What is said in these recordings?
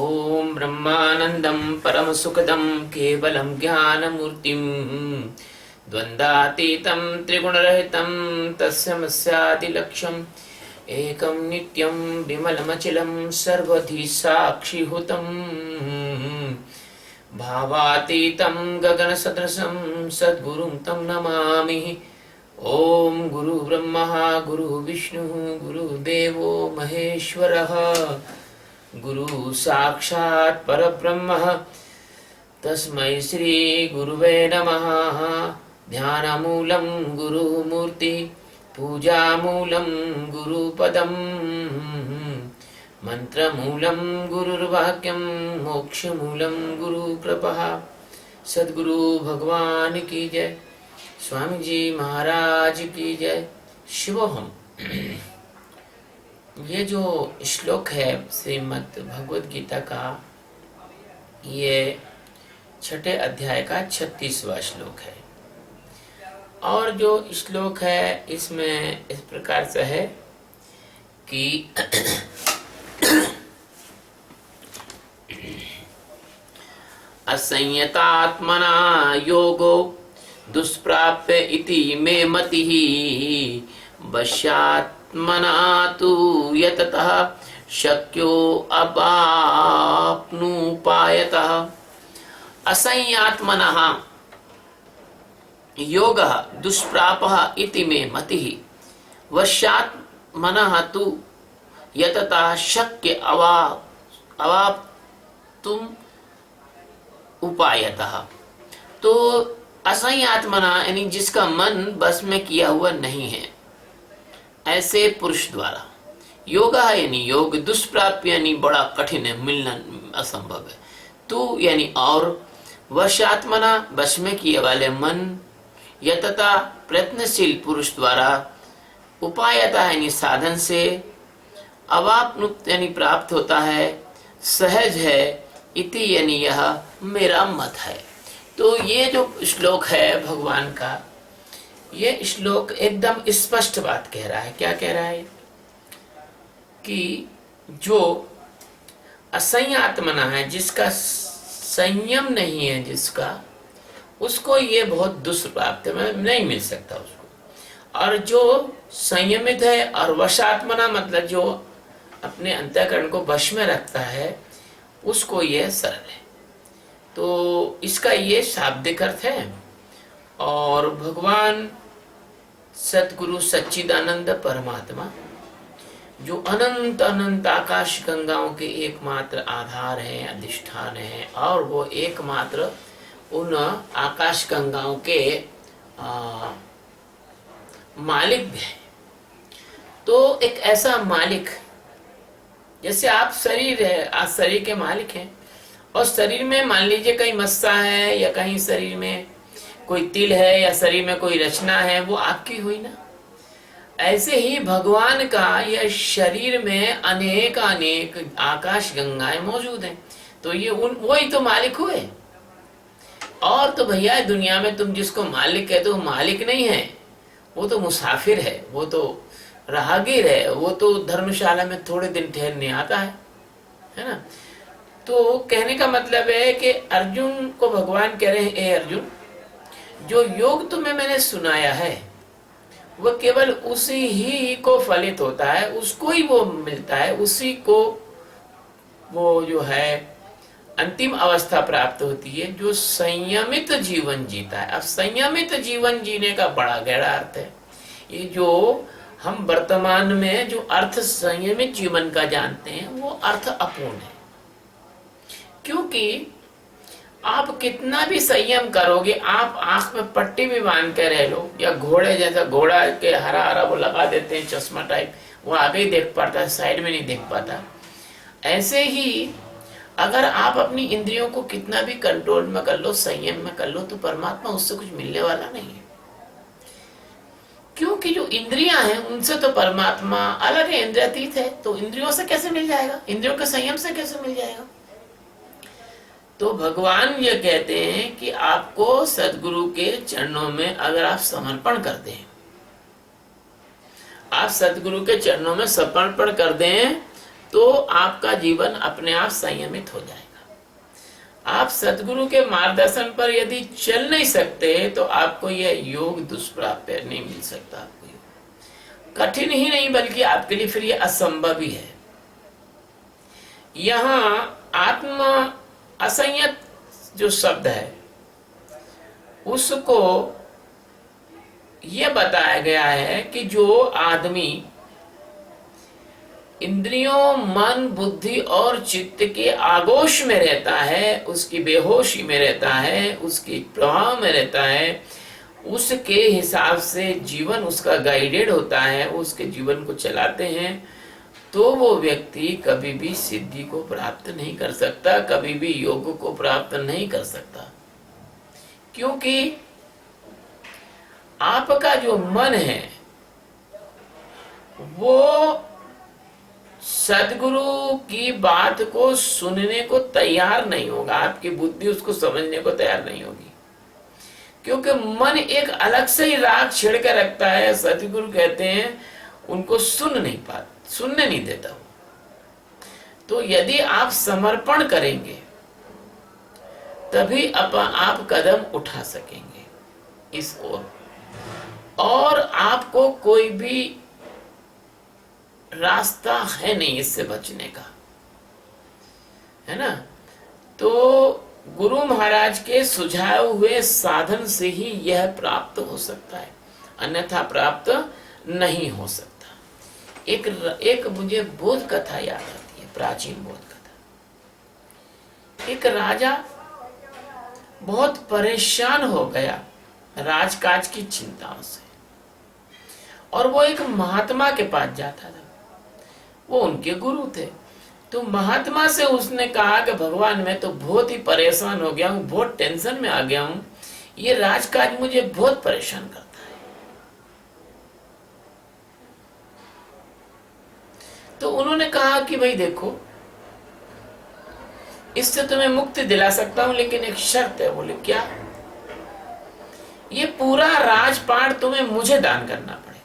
ओम ब्रह्मानंदं परमसुखदं केवलं ज्ञानमूर्तिं द्वन्द्वातीतं त्रिगुणरहितं तस्मैस्यादिलक्ष्यम् एकं नित्यं विमलमचलं सर्वधि साक्षिभूतं भावातीतं गगनसदृशं सद्गुरुं तं नमामि। ओम गुरु ब्रह्मा गुरु विष्णु गुरुदेवो महेश्वरः गुरु साक्षात् परब्रह्म तस्मै श्री गुरुवे नमः। ध्यानमूलं गुरुमूर्ति पूजामूलं गुरुपदम् मंत्रमूलं गुरुर्वाक्यं मोक्षमूलं गुरुकृपा। सद्गुरु भगवान की जय। स्वामी जी महाराज की जय। शिवोहम। ये जो श्लोक है श्रीमद् भगवद गीता का, ये छठे अध्याय का 36वां श्लोक है। और जो श्लोक है इसमें इस प्रकार से है कि असंयतात्मना योगो दुष्प्राप्य इति मे मतिः वश्यात्मना तु यततः शक्यो अवाप्नुपायतः। असंयात्मनः योगः दुष्प्रापः इति मे मतिः वश्यात्मनः तु यततः शक्य अवाप्तुम उपायतः। तो असंयात्मना यानी जिसका मन बस में किया हुआ नहीं है, ऐसे पुरुष द्वारा योग यानी योग दुष्प्राप्य यानी बड़ा कठिन है, मिलना असंभव है। तू यानी और वशात्मना बस में किए वाले मन यतता प्रयत्नशील पुरुष द्वारा उपायता यानी साधन से अवाप्नुत यानी प्राप्त होता है, सहज है। इति यानी यह मेरा मत है। तो ये जो श्लोक है भगवान का, ये श्लोक एकदम स्पष्ट बात कह रहा है। क्या कह रहा है कि जो असंयात्मना है, जिसका संयम नहीं है, जिसका उसको ये बहुत दुष्प्राप्त है, नहीं मिल सकता उसको। और जो संयमित है और वशात्मना मतलब जो अपने अंतःकरण को वश में रखता है, उसको ये सरल है। तो इसका ये शाब्दिक अर्थ है। और भगवान सतगुरु सच्चिदानंद परमात्मा जो अनंत अनंत आकाश गंगाओं के एकमात्र आधार हैं, अधिष्ठान हैं, और वो एकमात्र उन आकाश गंगाओं के मालिक भी हैं। तो एक ऐसा मालिक, जैसे आप शरीर है, आप शरीर के मालिक हैं, और शरीर में मान लीजिए कहीं मस्सा है या कहीं शरीर में कोई तिल है या शरीर में कोई रचना है, वो आपकी हुई ना। ऐसे ही भगवान का यह शरीर में अनेक अनेक आकाश गंगाएं मौजूद हैं। तो ये वही तो मालिक हुए। और तो भैया दुनिया में तुम जिसको मालिक कहते हो, मालिक नहीं है, वो तो मुसाफिर है, वो तो राहगीर है, वो तो धर्मशाला में थोड़े दिन ठहरने आता है ना। तो कहने का मतलब है कि अर्जुन को भगवान कह रहे हैं, ए अर्जुन, जो योग तुम्हें मैंने सुनाया है वो केवल उसी ही को फलित होता है, उसको ही वो मिलता है, उसी को वो जो है अंतिम अवस्था प्राप्त होती है जो संयमित जीवन जीता है। अब संयमित जीवन जीने का बड़ा गहरा अर्थ है। ये जो हम वर्तमान में जो अर्थ संयमित जीवन का जानते हैं, वो अर्थ अपूर्ण है। क्योंकि आप कितना भी संयम करोगे, आप आंख में पट्टी भी बांध के रह लो, या घोड़े जैसा, घोड़ा के हरा हरा वो लगा देते हैं चश्मा टाइप, वो आगे ही देख पाता है, साइड में नहीं देख पाता। ऐसे ही अगर आप अपनी इंद्रियों को कितना भी कंट्रोल में कर लो, संयम में कर लो, तो परमात्मा उससे कुछ मिलने वाला नहीं है। क्योंकि जो इंद्रियां हैं उनसे तो परमात्मा अलग है, इंद्रियातीत है। तो इंद्रियों से कैसे मिल जाएगा, इंद्रियों के संयम से कैसे मिल जाएगा। तो भगवान ये कहते हैं कि आपको सदगुरु के चरणों में अगर आप समर्पण करते हैं, आप सदगुरु के चरणों में समर्पण कर दें, तो आपका जीवन अपने आप संयमित हो जाएगा। आप सदगुरु के मार्गदर्शन पर यदि चल नहीं सकते तो आपको यह योग दुष्प्राप्य नहीं मिल सकता। आपको योग कठिन ही नहीं बल्कि आपके लिए फिर यह असंभव ही है। यहाँ आत्म असंयत जो शब्द है उसको यह बताया गया है कि जो आदमी इंद्रियों, मन, बुद्धि और चित्त के आगोश में रहता है, उसकी बेहोशी में रहता है, उसके प्रभाव में रहता है, उसके हिसाब से जीवन उसका गाइडेड होता है, उसके जीवन को चलाते हैं, तो वो व्यक्ति कभी भी सिद्धि को प्राप्त नहीं कर सकता, कभी भी योग को प्राप्त नहीं कर सकता। क्योंकि आपका जो मन है वो सदगुरु की बात को सुनने को तैयार नहीं होगा, आपकी बुद्धि उसको समझने को तैयार नहीं होगी, क्योंकि मन एक अलग से ही राग छिड़ के रखता है। सदगुरु कहते हैं उनको सुनने नहीं देता वो। तो यदि आप समर्पण करेंगे तभी आप कदम उठा सकेंगे इस ओर, और आपको कोई भी रास्ता है नहीं इससे बचने का, है ना। तो गुरु महाराज के सुझाए हुए साधन से ही यह प्राप्त हो सकता है, अन्यथा प्राप्त नहीं हो सकता। एक मुझे बोध कथा याद आती है, प्राचीन बोध कथा। एक राजा बहुत परेशान हो गया राजकाज की चिंताओं से, और वो एक महात्मा के पास जाता था। वो उनके गुरु थे। तो महात्मा से उसने कहा कि भगवान, मैं तो बहुत ही परेशान हो गया हूँ, बहुत टेंशन में आ गया हूँ, ये राजकाज मुझे बहुत परेशान करता है। तो उन्होंने कहा कि भाई देखो, इससे तुम्हें मुक्ति दिला सकता हूं, लेकिन एक शर्त है। बोले क्या? ये पूरा राजपाट तुम्हें मुझे दान करना पड़ेगा।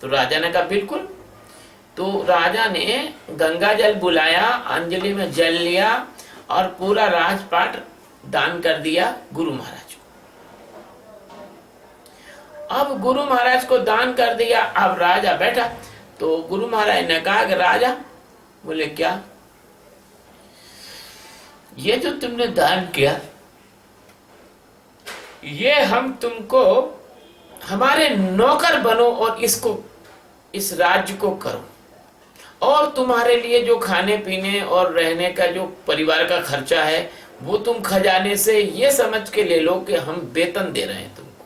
तो राजा ने कहा बिल्कुल। तो राजा ने गंगा जल बुलाया, अंजलि में जल लिया और पूरा राजपाट दान कर दिया गुरु महाराज को। अब गुरु महाराज को दान कर दिया। अब राजा बैठा, तो गुरु महाराज ने कहा कि राजा, बोले क्या? ये जो तुमने दान किया, ये हम तुमको हमारे नौकर बनो और इस राज्य को करो, और तुम्हारे लिए जो खाने पीने और रहने का जो परिवार का खर्चा है वो तुम खजाने से ये समझ के ले लो कि हम वेतन दे रहे हैं तुमको,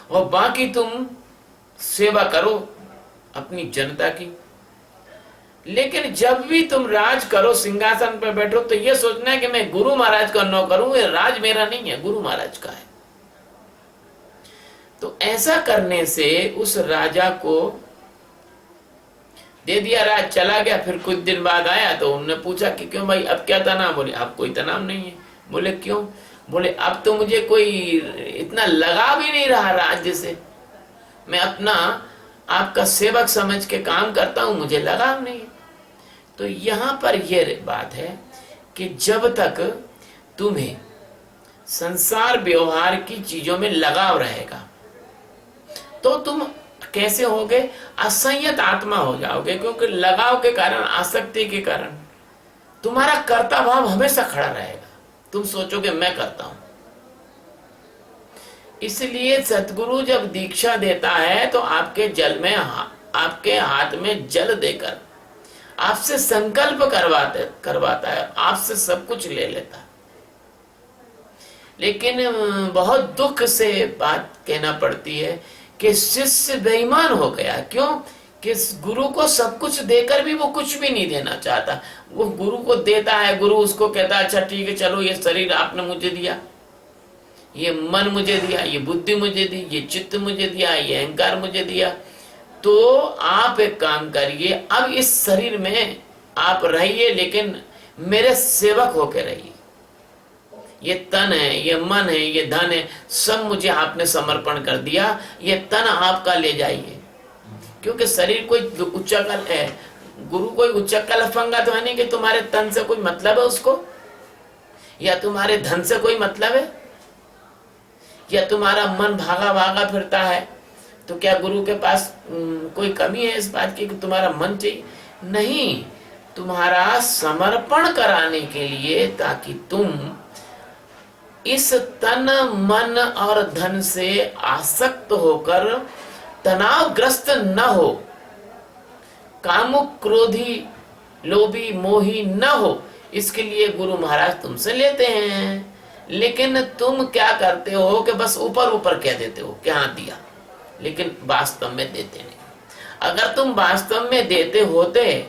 और बाकी तुम सेवा करो अपनी जनता की। लेकिन जब भी तुम राज करो, सिंहासन पर बैठो, तो ये सोचना है कि मैं गुरु महाराज का नौकर हूं, ये राज मेरा नहीं है, गुरु महाराज का है। तो ऐसा करने से उस राजा को दे दिया। राज चला गया। फिर कुछ दिन बाद आया तो उन्होंने पूछा कि क्यों भाई, अब क्या तनाव? बोले अब कोई तनाव नहीं है। बोले क्यों? बोले अब तो मुझे कोई इतना लगाव ही नहीं रहा राज्य से, मैं अपना आपका सेवक समझ के काम करता हूं, मुझे लगाव नहीं है। तो यहां पर यह बात है कि जब तक तुम्हें संसार व्यवहार की चीजों में लगाव रहेगा तो तुम कैसे होगे? असंयत आत्मा हो जाओगे, क्योंकि लगाव के कारण, आसक्ति के कारण तुम्हारा कर्ता भाव हमेशा खड़ा रहेगा। तुम सोचोगे मैं करता हूं। इसलिए सतगुरु जब दीक्षा देता है तो आपके आपके हाथ में जल देकर आपसे संकल्प करवाता है, आपसे सब कुछ ले लेता है। लेकिन बहुत दुख से बात कहना पड़ती है कि शिष्य बेईमान हो गया। क्यों? कि गुरु को सब कुछ देकर भी वो कुछ भी नहीं देना चाहता। वो गुरु को देता है, गुरु उसको कहता है अच्छा ठीक है, चलो ये शरीर आपने मुझे दिया, ये मन मुझे दिया, ये बुद्धि मुझे दी, ये चित्त मुझे दिया, ये अहंकार मुझे दिया, तो आप एक काम करिए, अब इस शरीर में आप रहिए, लेकिन मेरे सेवक होकर रहिए। ये तन है, ये मन है, ये धन है, सब मुझे आपने समर्पण कर दिया, ये तन आपका ले जाइए। क्योंकि शरीर कोई उच्चाकल है, गुरु कोई उचक्का लफंगा तो है नहीं कि तुम्हारे तन से कोई मतलब है उसको, या तुम्हारे धन से कोई मतलब है, या तुम्हारा मन भागा भागा फिरता है। तो क्या गुरु के पास कोई कमी है इस बात की कि तुम्हारा मन चाहिए? नहीं, तुम्हारा समर्पण कराने के लिए, ताकि तुम इस तन मन और धन से आसक्त होकर तनावग्रस्त न हो, कामुक क्रोधी लोभी मोही न हो, इसके लिए गुरु महाराज तुमसे लेते हैं। लेकिन तुम क्या करते हो कि बस ऊपर ऊपर कह देते हो कि हाँ दिया, लेकिन वास्तव में देते नहीं। अगर तुम वास्तव में देते होते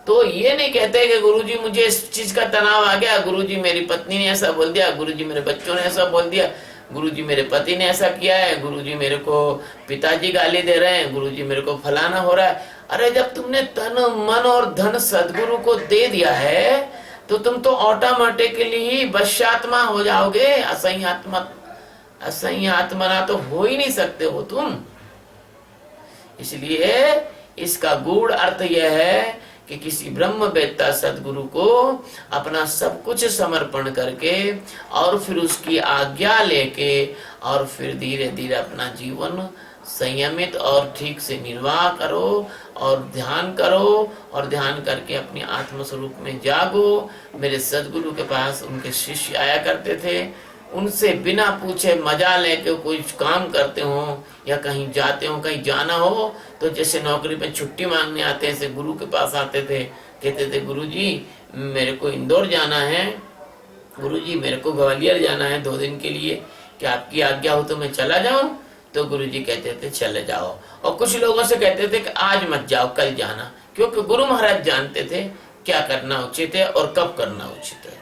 तो ये नहीं कहते कि गुरुजी मुझे इस चीज का तनाव आ गया, गुरुजी मेरी पत्नी ने ऐसा बोल दिया, गुरुजी मेरे बच्चों ने ऐसा बोल दिया, गुरुजी मेरे पति ने ऐसा किया है, गुरुजी मेरे को पिताजी गाली दे रहे हैं, गुरुजी मेरे को फलाना हो रहा है। अरे जब तुमने तन मन और धन सदगुरु को दे दिया है तो तुम तो ऑटोमेटिकली ही वश्यात्मा हो जाओगे। असह्य आत्मना तो हो ही नहीं सकते हो तुम। इसलिए इसका गूढ़ अर्थ यह है कि किसी ब्रह्मवेत्ता सदगुरु को अपना सब कुछ समर्पण करके और फिर उसकी आज्ञा लेके और फिर धीरे धीरे अपना जीवन संयमित और ठीक से निर्वाह करो और ध्यान करो, और ध्यान करके अपने आत्म स्वरूप में जागो। मेरे सदगुरु के पास उनके शिष्य आया करते थे, उनसे बिना पूछे मजा लेके कोई काम करते हो या कहीं जाते हो, कहीं जाना हो तो जैसे नौकरी पे छुट्टी मांगने आते हैं, ऐसे गुरु के पास आते थे, कहते थे गुरुजी मेरे को इंदौर जाना है, गुरुजी मेरे को ग्वालियर जाना है 2 दिन के लिए, क्या आपकी आज्ञा हो तो मैं चला जाऊं? तो गुरुजी कहते थे चले जाओ। और कुछ लोगों से कहते थे कि आज मत जाओ, कल जाना, क्योंकि गुरु महाराज जानते थे क्या करना उचित है और कब करना उचित है।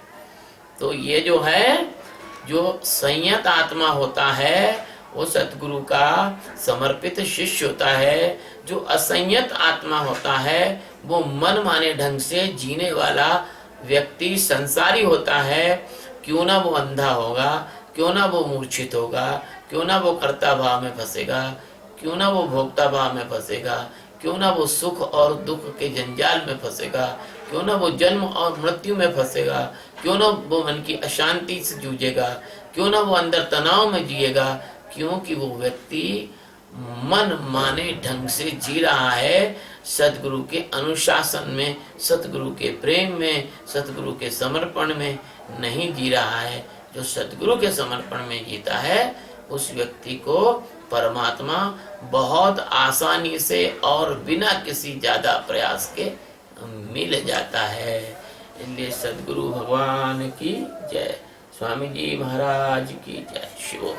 तो ये जो है, जो संयत आत्मा होता है वो सतगुरु का समर्पित शिष्य होता है। जो असंयत आत्मा होता है वो मन माने ढंग से जीने वाला व्यक्ति संसारी होता है। क्यों ना वो अंधा होगा, क्यों ना वो मूर्छित होगा, क्यों ना वो कर्ता भाव में फंसेगा, क्यों ना वो भोक्ता भाव में फंसेगा, क्यों ना वो सुख और दुख के जंजाल में फंसेगा, क्यों ना वो जन्म और मृत्यु में फंसेगा, क्यों ना वो मन की अशांति से जूझेगा, क्यों ना वो अंदर तनाव में जिएगा, क्योंकि वो व्यक्ति मन माने ढंग से जी रहा है, सतगुरु के अनुशासन में, सतगुरु के प्रेम में, सतगुरु के समर्पण में नहीं जी रहा है। जो सतगुरु के समर्पण में जीता है उस व्यक्ति को परमात्मा बहुत आसानी से और बिना किसी ज्यादा प्रयास के मिल जाता है। इसलिए सद्गुरु भगवान की जय, स्वामी जी महाराज की जय। शिव।